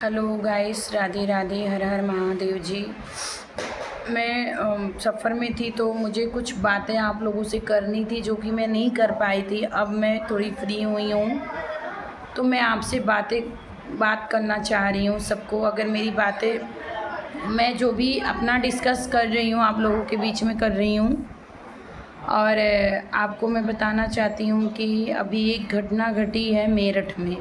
Hello guys, Radhe Radhe, हर हर महादेव जी। मैं सफ़र में थी तो मुझे कुछ बातें आप लोगों से करनी थी जो कि मैं नहीं कर पाई थी। अब मैं थोड़ी फ्री हुई हूँ तो मैं आपसे बात करना चाह रही हूँ सबको। अगर मेरी बातें मैं जो भी अपना डिस्कस कर रही हूँ आप लोगों के बीच में कर रही हूँ। और आपको मैं बताना चाहती हूँ कि अभी एक घटना घटी है मेरठ में।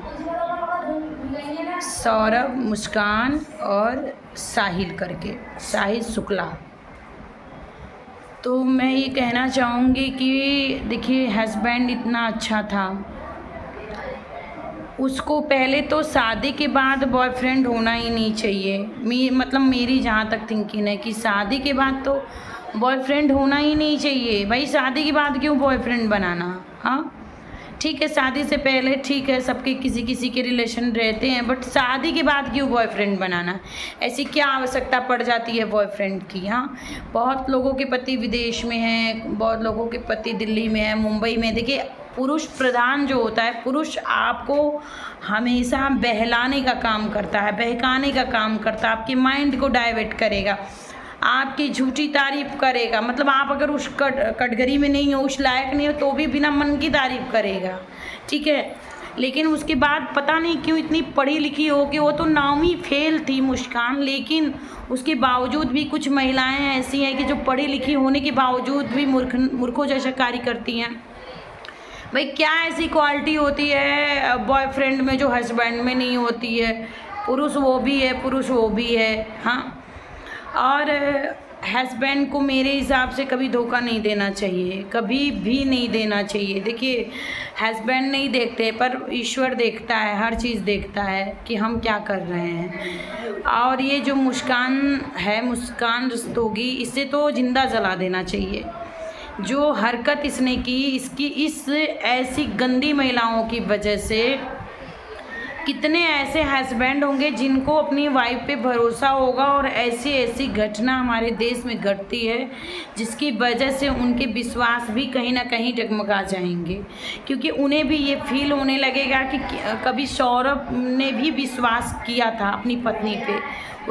सौरभ, मुस्कान और साहिल करके, साहिल शुक्ला। तो मैं ये कहना चाहूँगी कि देखिए, हस्बैंड इतना अच्छा था, उसको पहले तो शादी के बाद बॉयफ्रेंड होना ही नहीं चाहिए। मतलब मेरी जहाँ तक थिंकिंग है कि शादी के बाद तो बॉयफ्रेंड होना ही नहीं चाहिए। भाई शादी के बाद क्यों बॉयफ्रेंड बनाना? हाँ ठीक है, शादी से पहले ठीक है, सबके किसी किसी के रिलेशन रहते हैं, बट शादी के बाद क्यों बॉयफ्रेंड बनाना? ऐसी क्या आवश्यकता पड़ जाती है बॉयफ्रेंड की? हाँ, बहुत लोगों के पति विदेश में हैं, बहुत लोगों के पति दिल्ली में है, मुंबई में। देखिए, पुरुष प्रधान जो होता है, पुरुष आपको हमेशा बहलाने का काम करता है, बहकाने का काम करता है, आपके माइंड को डाइवर्ट करेगा, आपकी झूठी तारीफ करेगा। मतलब आप अगर उस कटघरी में नहीं हो, उस लायक नहीं हो, तो भी बिना मन की तारीफ करेगा, ठीक है। लेकिन उसके बाद पता नहीं क्यों इतनी पढ़ी लिखी हो कि वो तो नामी फेल थी मुस्कान, लेकिन उसके बावजूद भी कुछ महिलाएं ऐसी हैं कि जो पढ़ी लिखी होने के बावजूद भी मूर्खों जैसा कार्य करती हैं। भाई क्या ऐसी क्वालिटी होती है बॉयफ्रेंड में जो हस्बैंड में नहीं होती है? पुरुष वो भी है, पुरुष वो भी है। हाँ, और हस्बैंड को मेरे हिसाब से कभी धोखा नहीं देना चाहिए, कभी भी नहीं देना चाहिए। देखिए, हस्बैंड नहीं देखते पर ईश्वर देखता है, हर चीज़ देखता है कि हम क्या कर रहे हैं। और ये जो मुस्कान है, मुस्कान रस्तोगी, इसे तो जिंदा जला देना चाहिए। जो हरकत इसने की, इस ऐसी गंदी महिलाओं की वजह से कितने ऐसे हस्बैंड होंगे जिनको अपनी वाइफ पे भरोसा होगा, और ऐसी ऐसी घटना हमारे देश में घटती है जिसकी वजह से उनके विश्वास भी कहीं ना कहीं डगमगा जाएंगे, क्योंकि उन्हें भी ये फील होने लगेगा कि कभी सौरभ ने भी विश्वास किया था अपनी पत्नी पे।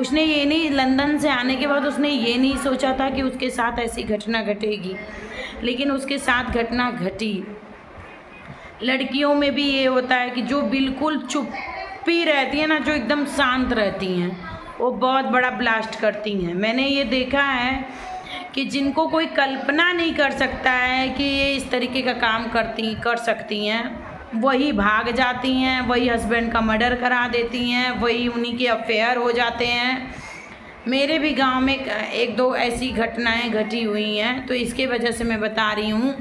उसने ये नहीं, लंदन से आने के बाद उसने ये नहीं सोचा था कि उसके साथ ऐसी घटना घटेगी, लेकिन उसके साथ घटना घटी। लड़कियों में भी ये होता है कि जो बिल्कुल चुप्पी रहती है ना, जो एकदम शांत रहती हैं, वो बहुत बड़ा ब्लास्ट करती हैं। मैंने ये देखा है कि जिनको कोई कल्पना नहीं कर सकता है कि ये इस तरीके का काम कर सकती हैं, वही भाग जाती हैं, वही हस्बैंड का मर्डर करा देती हैं, वही उन्हीं के अफेयर हो जाते हैं। मेरे भी गांव में एक दो ऐसी घटनाएं घटी हुई हैं, तो इसके वजह से मैं बता रही हूँ।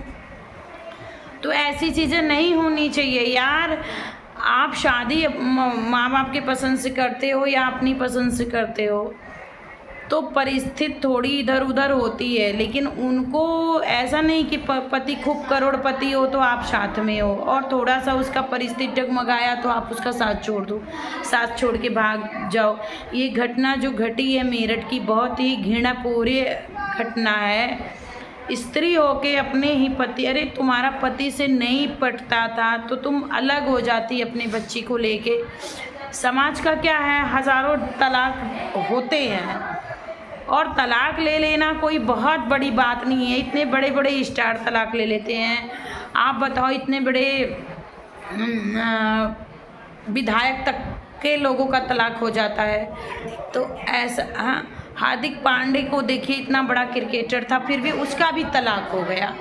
तो ऐसी चीज़ें नहीं होनी चाहिए यार। आप शादी माँ बाप के पसंद से करते हो या अपनी पसंद से करते हो, तो परिस्थिति थोड़ी इधर उधर होती है, लेकिन उनको ऐसा नहीं कि पति खूब करोड़पति हो तो आप साथ में हो, और थोड़ा सा उसका परिस्थिति डगमगाया तो आप उसका साथ छोड़ दो, साथ छोड़ के भाग जाओ। ये घटना जो घटी है मेरठ की, बहुत ही घृणापूर्ण घटना है। स्त्री होके अपने ही पति, अरे तुम्हारा पति से नहीं पटता था तो तुम अलग हो जाती अपने बच्ची को लेके। समाज का क्या है, हज़ारों तलाक होते हैं, और तलाक ले लेना कोई बहुत बड़ी बात नहीं है। इतने बड़े बड़े स्टार तलाक ले लेते हैं। आप बताओ, इतने बड़े विधायक तक के लोगों का तलाक हो जाता है। तो ऐसा, हाँ, हार्दिक पांडे को देखिए, इतना बड़ा क्रिकेटर था, फिर भी उसका भी तलाक हो गया।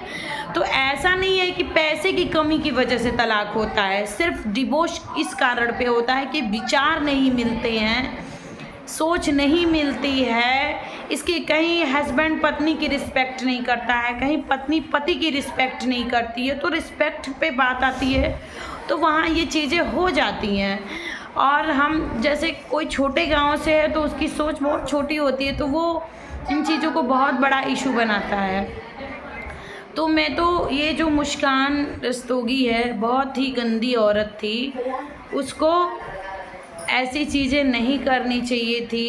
तो ऐसा नहीं है कि पैसे की कमी की वजह से तलाक होता है, सिर्फ डिवोर्स इस कारण पे होता है कि विचार नहीं मिलते हैं, सोच नहीं मिलती है। इसके कहीं हस्बैंड पत्नी की रिस्पेक्ट नहीं करता है, कहीं पत्नी पति की रिस्पेक्ट नहीं करती है। तो रिस्पेक्ट पे बात आती है तो वहाँ ये चीज़ें हो जाती हैं। और हम जैसे कोई छोटे गांव से है तो उसकी सोच बहुत छोटी होती है, तो वो इन चीज़ों को बहुत बड़ा इशू बनाता है। तो मैं तो ये जो मुस्कान रस्तोगी है, बहुत ही गंदी औरत थी, उसको ऐसी चीज़ें नहीं करनी चाहिए थी,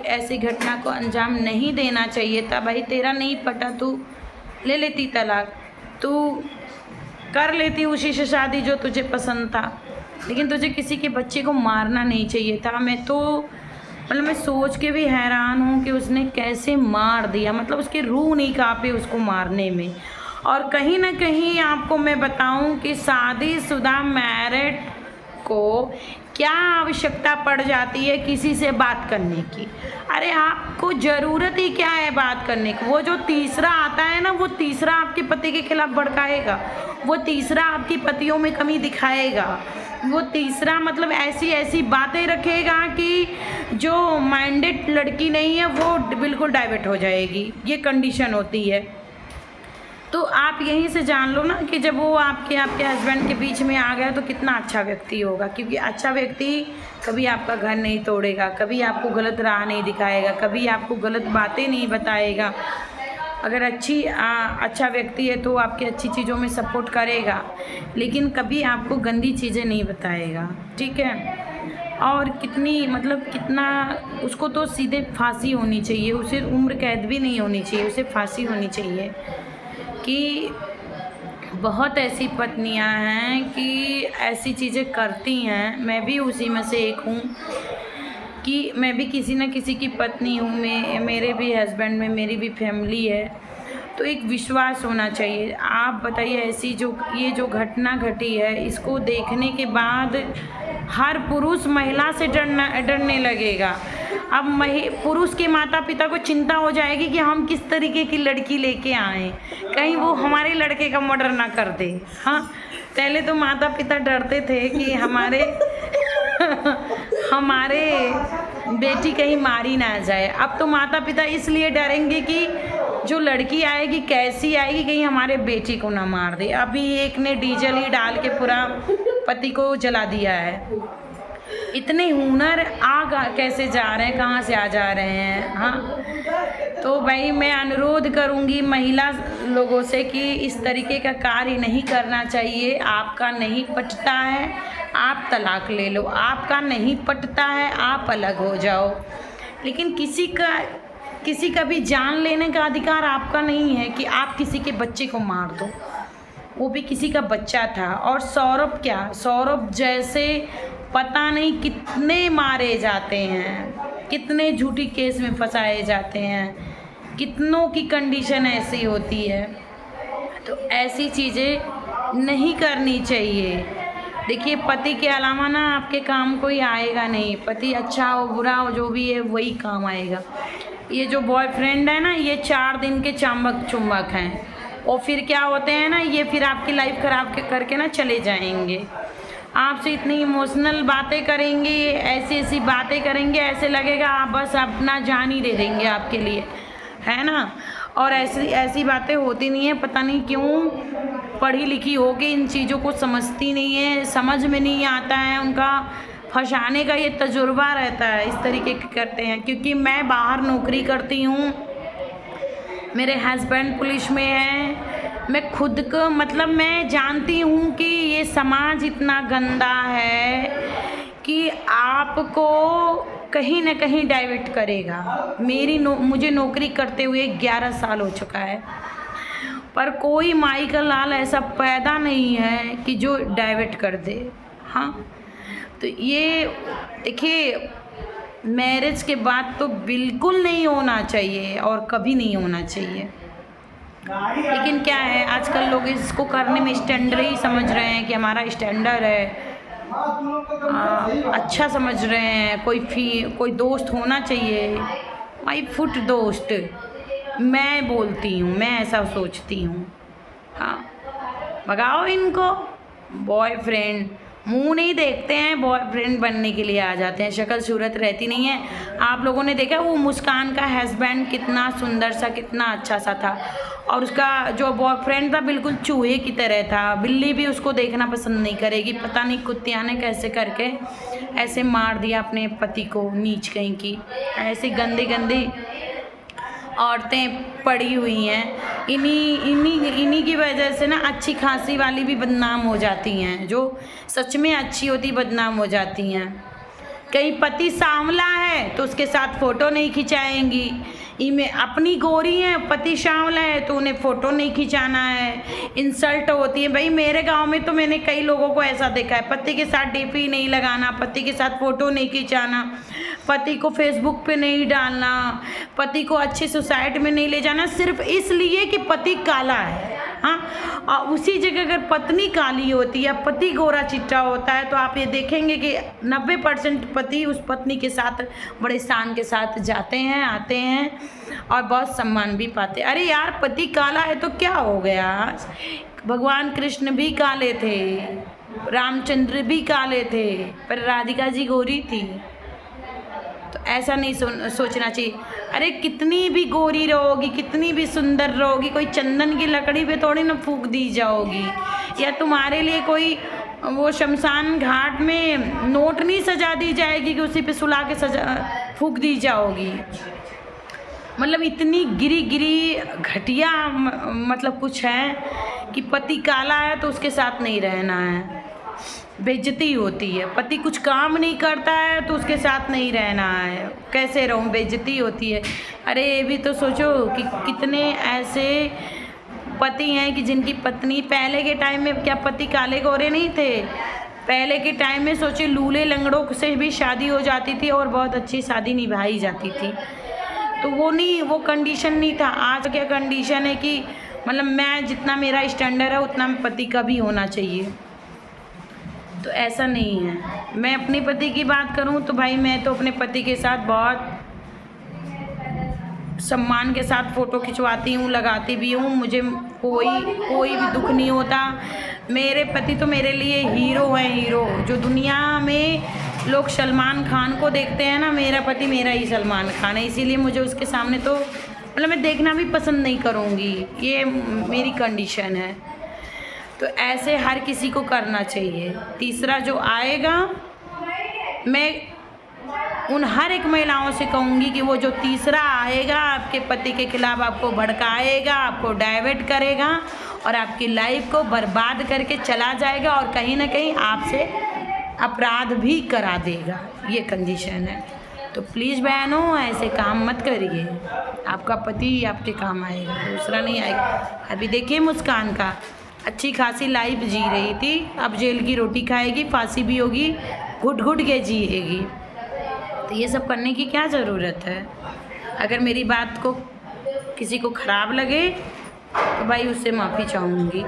ऐसी घटना को अंजाम नहीं देना चाहिए था। भाई तेरा नहीं पटा, तू ले लेती तलाक, तू कर लेती उसी से शादी जो तुझे पसंद था। लेकिन तुझे किसी के बच्चे को मारना नहीं चाहिए था। मैं तो मतलब मैं सोच के भी हैरान हूँ कि उसने कैसे मार दिया, मतलब उसके रूह नहीं काँपे उसको मारने में। और कहीं ना कहीं आपको मैं बताऊं कि शादीशुदा मैरिड को क्या आवश्यकता पड़ जाती है किसी से बात करने की। अरे आपको ज़रूरत ही क्या है बात करने की। वो जो तीसरा आता है ना, वो तीसरा आपके पति के खिलाफ भड़काएगा, वो तीसरा आपकी पतियों में कमी दिखाएगा, वो तीसरा मतलब ऐसी ऐसी बातें रखेगा कि जो माइंडेड लड़की नहीं है वो बिल्कुल डाइवर्ट हो जाएगी। ये कंडीशन होती है। तो आप यहीं से जान लो ना कि जब वो आपके हस्बैंड के बीच में आ गया तो कितना अच्छा व्यक्ति होगा। क्योंकि अच्छा व्यक्ति कभी आपका घर नहीं तोड़ेगा, कभी आपको गलत राह नहीं दिखाएगा, कभी आपको गलत बातें नहीं बताएगा। अगर अच्छा व्यक्ति है तो आपकी अच्छी चीज़ों में सपोर्ट करेगा, लेकिन कभी आपको गंदी चीज़ें नहीं बताएगा। ठीक है। और कितना उसको तो सीधे फांसी होनी चाहिए, उसे उम्र कैद भी नहीं होनी चाहिए, उसे फांसी होनी चाहिए। कि बहुत ऐसी पत्नियां हैं कि ऐसी चीज़ें करती हैं। मैं भी उसी में से एक हूँ कि मैं भी किसी न किसी की पत्नी हूँ। मेरे भी हस्बैंड में मेरी भी फैमिली है, तो एक विश्वास होना चाहिए। आप बताइए, ये जो घटना घटी है, इसको देखने के बाद हर पुरुष महिला से डरने लगेगा। अब पुरुष के माता पिता को चिंता हो जाएगी कि हम किस तरीके की लड़की लेके आए, कहीं वो हमारे लड़के का मर्डर ना कर दे। हाँ, पहले तो माता पिता डरते थे कि हमारे बेटी कहीं मारी ना जाए। अब तो माता पिता इसलिए डरेंगे कि जो लड़की आएगी कैसी आएगी, कहीं हमारे बेटी को ना मार दे। अभी एक ने डीजल ही डाल के पूरा पति को जला दिया है। इतने हुनर आग कैसे जा रहे हैं, कहाँ से आ जा रहे हैं। हाँ, तो भाई मैं अनुरोध करूँगी महिला लोगों से कि इस तरीके का कार्य नहीं करना चाहिए। आपका नहीं पटता है आप तलाक ले लो, आपका नहीं पटता है आप अलग हो जाओ, लेकिन किसी का भी जान लेने का अधिकार आपका नहीं है कि आप किसी के बच्चे को मार दो। वो भी किसी का बच्चा था। और सौरभ जैसे पता नहीं कितने मारे जाते हैं, कितने झूठी केस में फंसाए जाते हैं, कितनों की कंडीशन ऐसी होती है। तो ऐसी चीज़ें नहीं करनी चाहिए। देखिए, पति के अलावा ना आपके काम कोई आएगा नहीं। पति अच्छा हो बुरा हो जो भी है वही काम आएगा। ये जो बॉयफ्रेंड है ना, ये 4 दिन के चांबक चुंबक हैं, और फिर क्या होते हैं ना, ये फिर आपकी लाइफ ख़राब करके ना चले जाएंगे। आपसे इतनी इमोशनल बातें करेंगे, ऐसी बातें करेंगे, ऐसे लगेगा आप बस अपना जान ही दे देंगे आपके लिए, है ना। और ऐसी बातें होती नहीं है। पता नहीं क्यों पढ़ी लिखी होके इन चीज़ों को समझती नहीं है, समझ में नहीं आता है। उनका फंसाने का ये तजुर्बा रहता है, इस तरीके के करते हैं। क्योंकि मैं बाहर नौकरी करती हूँ, मेरे हस्बैंड पुलिस में है, मैं खुद को मैं जानती हूँ कि ये समाज इतना गंदा है कि आपको कहीं ना कहीं डाइवर्ट करेगा। मुझे नौकरी करते हुए 11 साल हो चुका है, पर कोई माई का लाल ऐसा पैदा नहीं है कि जो डाइवर्ट कर दे। हाँ, तो ये देखिए, मैरिज के बाद तो बिल्कुल नहीं होना चाहिए और कभी नहीं होना चाहिए। लेकिन क्या है, आजकल लोग इसको करने में स्टैंडर्ड ही समझ रहे हैं कि हमारा स्टैंडर्ड है, अच्छा समझ रहे हैं। कोई दोस्त होना चाहिए, माई फुट दोस्त मैं बोलती हूँ, मैं ऐसा सोचती हूँ। हाँ, भगाओ इनको। बॉयफ्रेंड मुंह नहीं देखते हैं, बॉयफ्रेंड बनने के लिए आ जाते हैं, शक्ल सूरत रहती नहीं है। आप लोगों ने देखा वो मुस्कान का हस्बैंड कितना सुंदर सा, कितना अच्छा सा था, और उसका जो बॉयफ्रेंड था बिल्कुल चूहे की तरह था। बिल्ली भी उसको देखना पसंद नहीं करेगी। पता नहीं कुत्तिया ने कैसे करके ऐसे मार दिया अपने पति को, नीच कहीं की। ऐसे गंदे गंदे औरतें पड़ी हुई हैं। इन्हीं की वजह से ना अच्छी खासी वाली भी बदनाम हो जाती हैं, जो सच में अच्छी होती बदनाम हो जाती हैं। कहीं पति सांवला है तो उसके साथ फ़ोटो नहीं खिंचाएंगी, इमे अपनी गोरी है, पति सांवला है तो उन्हें फ़ोटो नहीं खिंचाना है, इंसल्ट होती है। भाई मेरे गांव में तो मैंने कई लोगों को ऐसा देखा है, पति के साथ डीपी नहीं लगाना, पति के साथ फ़ोटो नहीं खिंचाना, पति को फेसबुक पे नहीं डालना, पति को अच्छी सोसाइटी में नहीं ले जाना, सिर्फ इसलिए कि पति काला है। हाँ, और उसी जगह अगर पत्नी काली होती है, पति गोरा चिट्टा होता है, तो आप ये देखेंगे कि 90% पति उस पत्नी के साथ बड़े शान के साथ जाते हैं, आते हैं और बहुत सम्मान भी पाते। अरे यार, पति काला है तो क्या हो गया? भगवान कृष्ण भी काले थे, रामचंद्र भी काले थे, पर राधिका जी गोरी थी। तो ऐसा नहीं सोचना चाहिए। अरे कितनी भी गोरी रहोगी, कितनी भी सुंदर रहोगी, कोई चंदन की लकड़ी पे थोड़ी ना फूंक दी जाओगी, या तुम्हारे लिए कोई वो शमशान घाट में नोट नहीं सजा दी जाएगी कि उसी पे सुला के फूंक दी जाओगी। मतलब इतनी गिरी घटिया मतलब कुछ है कि पति काला है तो उसके साथ नहीं रहना है, बेइज्जती होती है। पति कुछ काम नहीं करता है तो उसके साथ नहीं रहना है, कैसे रहूं, बेइज्जती होती है। अरे ये भी तो सोचो कि कितने ऐसे पति हैं कि जिनकी पत्नी, पहले के टाइम में क्या पति काले गोरे नहीं थे? पहले के टाइम में सोचे लूले लंगड़ों से भी शादी हो जाती थी और बहुत अच्छी शादी निभाई जाती थी। तो वो कंडीशन नहीं था। आज क्या कंडीशन है कि मतलब मैं जितना मेरा स्टैंडर्ड है उतना पति का भी होना चाहिए। तो ऐसा नहीं है। मैं अपने पति की बात करूं तो भाई मैं तो अपने पति के साथ बहुत सम्मान के साथ फ़ोटो खिंचवाती हूँ, लगाती भी हूँ। मुझे कोई भी दुख नहीं होता। मेरे पति तो मेरे लिए हीरो हैं, हीरो। जो दुनिया में लोग सलमान खान को देखते हैं ना, मेरा पति मेरा ही सलमान खान है। इसीलिए मुझे उसके सामने तो मतलब मैं देखना भी पसंद नहीं करूँगी, ये मेरी कंडीशन है। तो ऐसे हर किसी को करना चाहिए। तीसरा जो आएगा, मैं उन हर एक महिलाओं से कहूँगी कि वो जो तीसरा आएगा आपके पति के खिलाफ आपको भड़काएगा, आपको डाइवर्ट करेगा और आपकी लाइफ को बर्बाद करके चला जाएगा और कहीं ना कहीं आपसे अपराध भी करा देगा। ये कंडीशन है। तो प्लीज़ बहनों, ऐसे काम मत करिए, आपका पति आपके काम आएगा, दूसरा नहीं आएगा। अभी देखिए मुस्कान का, अच्छी खासी लाइफ जी रही थी, अब जेल की रोटी खाएगी, फांसी भी होगी, घुट घुट के जिएगी। तो ये सब करने की क्या ज़रूरत है? अगर मेरी बात को किसी को ख़राब लगे तो भाई उससे माफ़ी चाहूँगी।